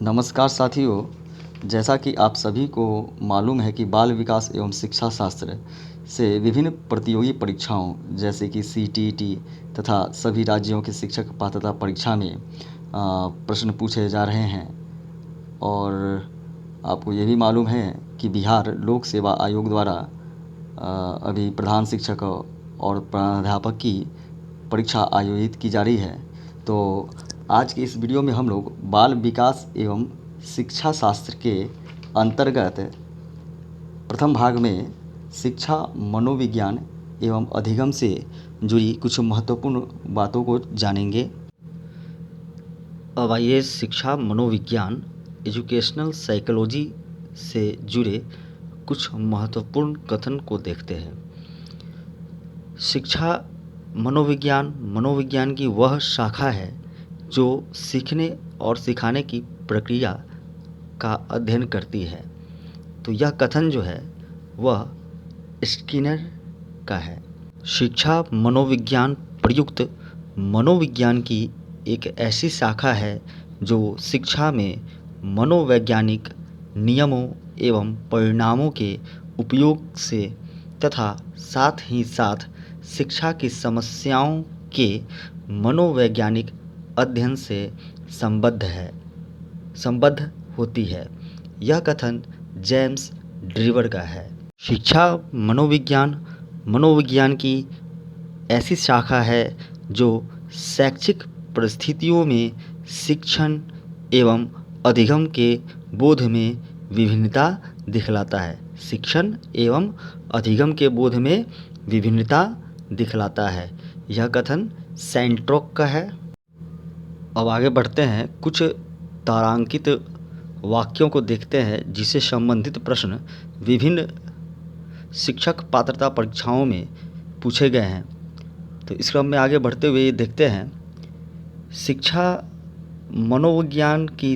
नमस्कार साथियों, जैसा कि आप सभी को मालूम है कि बाल विकास एवं शिक्षा शास्त्र से विभिन्न प्रतियोगी परीक्षाओं जैसे कि सीटीईटी तथा सभी राज्यों की शिक्षक पात्रता परीक्षा में प्रश्न पूछे जा रहे हैं। और आपको ये भी मालूम है कि बिहार लोक सेवा आयोग द्वारा अभी प्रधान शिक्षक और प्रधानाध्यापक की परीक्षा आयोजित की जा रही है। तो आज की इस वीडियो में हम लोग बाल विकास एवं शिक्षा शास्त्र के अंतर्गत प्रथम भाग में शिक्षा मनोविज्ञान एवं अधिगम से जुड़ी कुछ महत्वपूर्ण बातों को जानेंगे। अब आइए शिक्षा मनोविज्ञान एजुकेशनल साइकोलॉजी से जुड़े कुछ महत्वपूर्ण कथन को देखते हैं। शिक्षा मनोविज्ञान की वह शाखा है जो सीखने और सिखाने की प्रक्रिया का अध्ययन करती है। तो यह कथन जो है वह स्किनर का है। शिक्षा मनोविज्ञान प्रयुक्त मनोविज्ञान की एक ऐसी शाखा है जो शिक्षा में मनोवैज्ञानिक नियमों एवं परिणामों के उपयोग से तथा साथ ही साथ शिक्षा की समस्याओं के मनोवैज्ञानिक अध्ययन से संबद्ध होती है। यह कथन जेम्स ड्रीवर का है। शिक्षा मनोविज्ञान की ऐसी शाखा है जो शैक्षिक परिस्थितियों में शिक्षण एवं अधिगम के बोध में विभिन्नता दिखलाता है। शिक्षण एवं अधिगम के बोध में विभिन्नता दिखलाता है। यह कथन सैंट्रोक का है। अब आगे बढ़ते हैं, कुछ तारांकित वाक्यों को देखते हैं जिससे संबंधित प्रश्न विभिन्न शिक्षक पात्रता परीक्षाओं में पूछे गए हैं। तो इस क्रम में आगे बढ़ते हुए देखते हैं, शिक्षा मनोविज्ञान की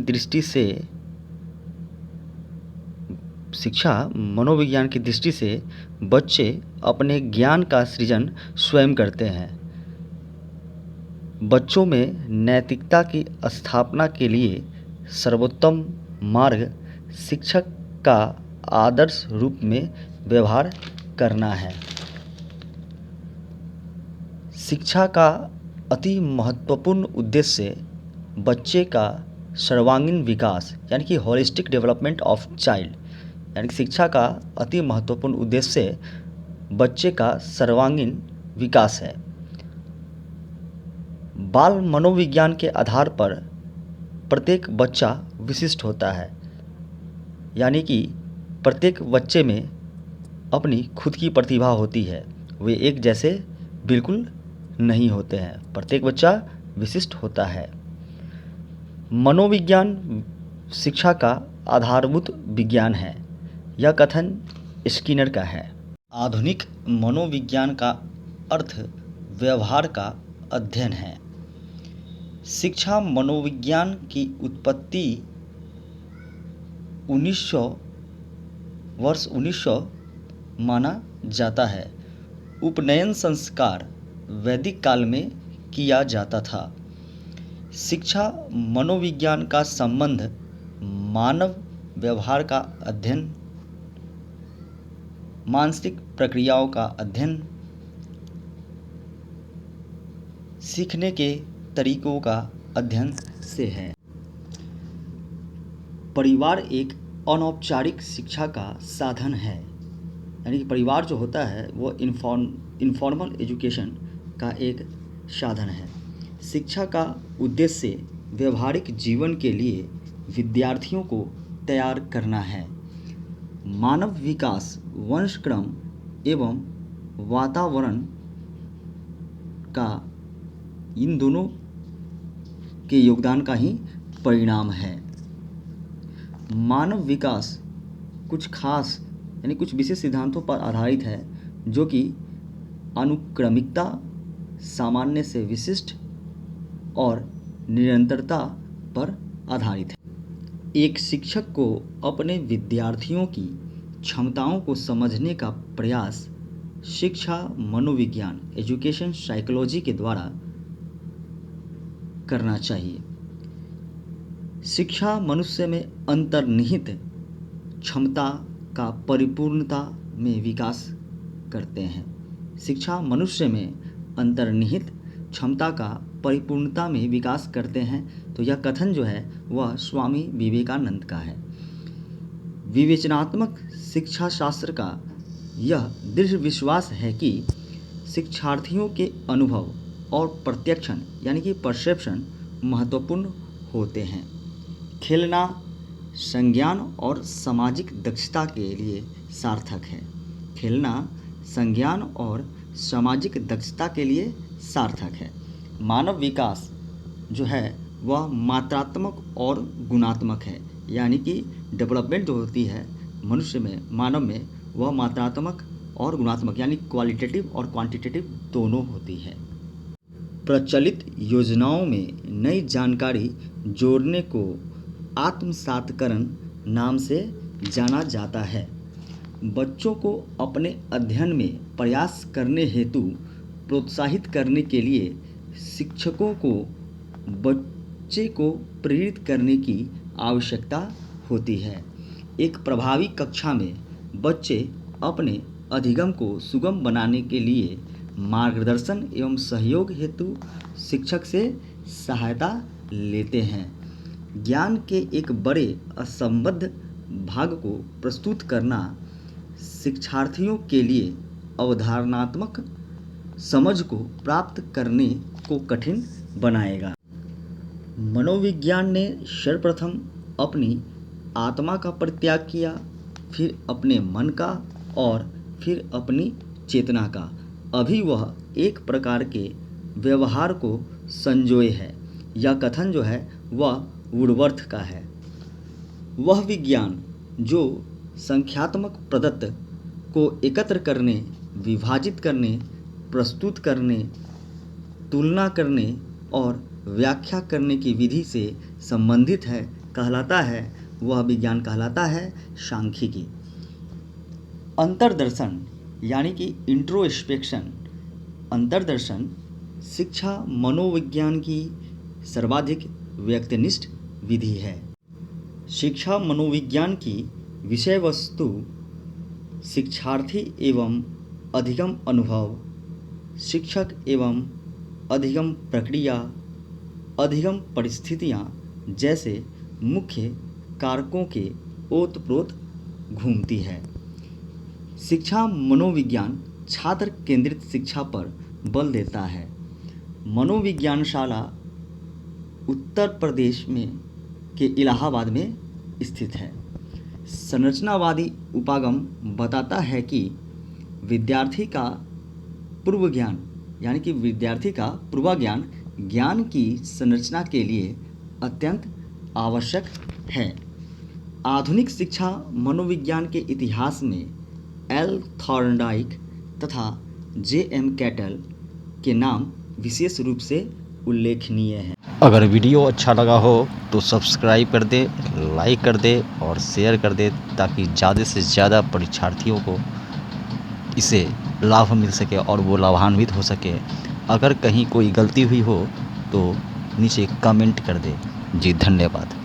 दृष्टि से बच्चे अपने ज्ञान का सृजन स्वयं करते हैं। बच्चों में नैतिकता की स्थापना के लिए सर्वोत्तम मार्ग शिक्षक का आदर्श रूप में व्यवहार करना है। शिक्षा का अति महत्वपूर्ण उद्देश्य बच्चे का सर्वांगीण विकास यानी कि होलिस्टिक डेवलपमेंट ऑफ चाइल्ड यानी कि शिक्षा का अति महत्वपूर्ण उद्देश्य बच्चे का सर्वांगीण विकास है। बाल मनोविज्ञान के आधार पर प्रत्येक बच्चा विशिष्ट होता है, यानी कि प्रत्येक बच्चे में अपनी खुद की प्रतिभा होती है। वे एक जैसे बिल्कुल नहीं होते हैं। प्रत्येक बच्चा विशिष्ट होता है। मनोविज्ञान शिक्षा का आधारभूत विज्ञान है। यह कथन स्किनर का है। आधुनिक मनोविज्ञान का अर्थ व्यवहार का अध्ययन है। शिक्षा मनोविज्ञान की उत्पत्ति 1900 माना जाता है। उपनयन संस्कार वैदिक काल में किया जाता था। शिक्षा मनोविज्ञान का संबंध मानव व्यवहार का अध्ययन, मानसिक प्रक्रियाओं का अध्ययन, सीखने के तरीकों का अध्ययन से है। परिवार एक अनौपचारिक शिक्षा का साधन है, यानी कि परिवार जो होता है वो इनफॉर्मल एजुकेशन का एक साधन है। शिक्षा का उद्देश्य व्यवहारिक जीवन के लिए विद्यार्थियों को तैयार करना है। मानव विकास वंशक्रम एवं वातावरण का इन दोनों के योगदान का ही परिणाम है। मानव विकास कुछ खास यानी कुछ विशेष सिद्धांतों पर आधारित है, जो कि अनुक्रमिकता, सामान्य से विशिष्ट और निरंतरता पर आधारित है। एक शिक्षक को अपने विद्यार्थियों की क्षमताओं को समझने का प्रयास शिक्षा मनोविज्ञान एजुकेशन साइकोलॉजी के द्वारा करना चाहिए। शिक्षा मनुष्य में अंतर्निहित क्षमता का परिपूर्णता में विकास करते हैं। शिक्षा मनुष्य में अंतर्निहित क्षमता का परिपूर्णता में विकास करते हैं। तो यह कथन जो है वह स्वामी विवेकानंद का है। विवेचनात्मक शिक्षा शास्त्र का यह दृढ़ विश्वास है कि शिक्षार्थियों के अनुभव और प्रत्यक्षण यानी कि परसेप्शन महत्वपूर्ण होते हैं। खेलना संज्ञान और सामाजिक दक्षता के लिए सार्थक है। खेलना संज्ञान और सामाजिक दक्षता के लिए सार्थक है। मानव विकास जो है वह मात्रात्मक और गुणात्मक है, यानी कि डेवलपमेंट जो होती है मनुष्य में, मानव में, वह मात्रात्मक और गुणात्मक यानी क्वालिटेटिव और क्वांटिटेटिव दोनों होती है। प्रचलित योजनाओं में नई जानकारी जोड़ने को आत्मसातकरण नाम से जाना जाता है। बच्चों को अपने अध्ययन में प्रयास करने हेतु प्रोत्साहित करने के लिए शिक्षकों को बच्चे को प्रेरित करने की आवश्यकता होती है। एक प्रभावी कक्षा में बच्चे अपने अधिगम को सुगम बनाने के लिए मार्गदर्शन एवं सहयोग हेतु शिक्षक से सहायता लेते हैं। ज्ञान के एक बड़े असंबद्ध भाग को प्रस्तुत करना शिक्षार्थियों के लिए अवधारणात्मक समझ को प्राप्त करने को कठिन बनाएगा। मनोविज्ञान ने सर्वप्रथम अपनी आत्मा का परित्याग किया, फिर अपने मन का और फिर अपनी चेतना का। अभी वह एक प्रकार के व्यवहार को संजोए है। यह कथन जो है वह वुडवर्थ का है। वह विज्ञान जो संख्यात्मक प्रदत्त को एकत्र करने, विभाजित करने, प्रस्तुत करने, तुलना करने और व्याख्या करने की विधि से संबंधित है कहलाता है, वह विज्ञान कहलाता है सांख्यिकी। अंतर्दर्शन यानी कि इंट्रोस्पेक्शन, अंतर्दर्शन शिक्षा मनोविज्ञान की सर्वाधिक व्यक्तिनिष्ठ विधि है। शिक्षा मनोविज्ञान की विषय वस्तु शिक्षार्थी एवं अधिगम अनुभव, शिक्षक एवं अधिगम प्रक्रिया, अधिगम परिस्थितियाँ जैसे मुख्य कारकों के ओतप्रोत घूमती है। शिक्षा मनोविज्ञान छात्र केंद्रित शिक्षा पर बल देता है। मनोविज्ञानशाला उत्तर प्रदेश में के इलाहाबाद में स्थित है। संरचनावादी उपागम बताता है कि विद्यार्थी का पूर्वज्ञान यानी कि विद्यार्थी का पूर्वाज्ञान ज्ञान की संरचना के लिए अत्यंत आवश्यक है। आधुनिक शिक्षा मनोविज्ञान के इतिहास में एल थॉर्नडाइक तथा जे.एम. कैटल के नाम विशेष रूप से उल्लेखनीय हैं। अगर वीडियो अच्छा लगा हो तो सब्सक्राइब कर दे, लाइक कर दे और शेयर कर दे ताकि ज़्यादा से ज़्यादा परीक्षार्थियों को इसे लाभ मिल सके और वो लाभान्वित हो सके। अगर कहीं कोई गलती हुई हो तो नीचे कमेंट कर दे। जी धन्यवाद।